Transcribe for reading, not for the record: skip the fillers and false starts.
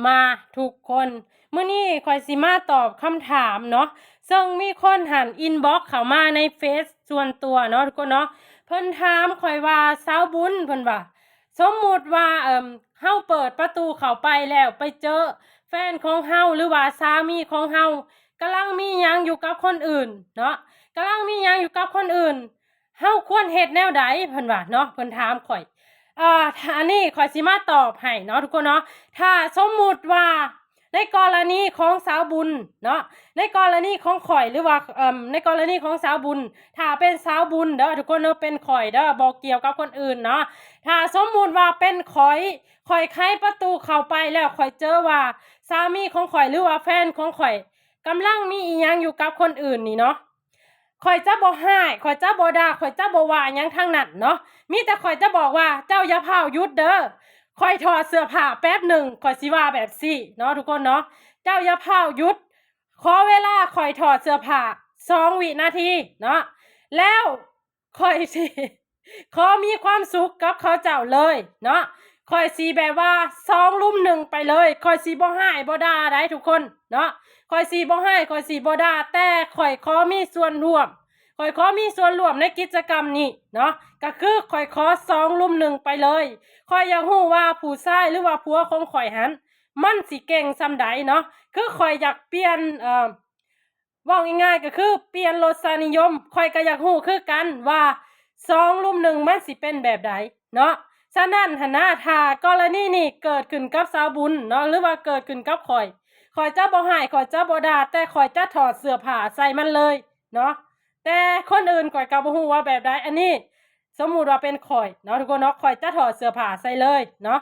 มาทุกคนมื้อนี้ข่อยสิมาตอบคำถามเนาะซึ่งมีคนหันอินบ็อกซ์เข้ามาในเฟซส่วนตัวเนาะทุกคนเนาะเพิ่นถามข่อยว่าสาวบุญเพิ่นว่าสมมุติว่าเฮาเปิดประตูเข้าไปแล้วไปเจอแฟนของเฮาหรือว่าสามีของเฮากำลังมีหยังอยู่กับคนอื่นเนาะกำลังมีหยังอยู่กับคนอื่นเฮาควรเฮ็ดแนวใดเพิ่นว่าเนาะเพิ่นถามข่อย อันนี้ข่อยสิมาตอบให้เนาะทุกคนเนาะถ้าสมมุติว่าในกรณีของสาวบุญเนาะในกรณีของข่อยหรือว่าในกรณีของสาวบุญถ้าเป็นสาวบุญเด้อทุกคนเนาะเป็นข่อยเด้อบ่เกี่ยวกับคนอื่นเนาะถ้าสมมุติว่าเป็นข่อยไขประตูเข้าไปแล้วข่อยเจอว่าสามีของข่อยหรือว่าแฟนของข่อยกำลังมีอีหยังอยู่กับคนอื่นนี่เนาะข่อยจะบ่ให้ข่อยจะบ่ด่าข่อยจะบ่ว่าหยังทั้งนั้นเนาะ มีแต่ข่อยจะบอกว่าเจ้าอย่าพาวหยุดเด้อข่อยถอดเสื้อผ้าแป๊บหนึ่งข่อยสิว่าแบบสี่เนาะทุกคนเนาะเจ้าอย่าพาวหยุดขอเวลาข่อยถอดเสื้อผ้า2 วินาทีเนาะแล้วข่อยสิขอมีความสุขกับเขาเจ้าเลยเนาะข่อยสิแบบว่า2 รุม 1ไปเลยข่อยสิบ่ให้บ่ด่าได้ทุกคนเนาะข่อยสิบ่ให้ข่อยสิบ่ด่าแต่ข่อยขอมีส่วนร่วม ข่อยขอมีส่วนร่วมในกิจกรรมนี้เนาะก็คือข่อยขอ2 รุม 1ไปเลยข่อยอยากรู้ว่าผู้ชายหรือว่าผัวของข่อยหันมันสิเก่งส่ำใดเนาะคือข่อยอยากเปลี่ยนเว้าง่ายๆก็คือเปลี่ยนรสนิยมข่อยก็อยากรู้คือกันว่า2 รุม 1มันสิเป็นแบบใดเนาะฉะนั้นหั้นนะถ้ากรณีนี้เกิดขึ้นกับสาวบุญเนาะหรือว่าเกิดขึ้นกับข่อยจะบ่ให้ข่อยจะบ่ด่าแต่ข่อยจะถอดเสื้อผ้าใส่มันเลยเนาะ แต่คนอื่นข่อยก็บ่ฮู้ว่าแบบใดอันนี้สมมุติว่าเป็นข่อยเนาะทุกคนเนาะข่อยจะถอดเสื้อผ้าใส่เลยเนาะ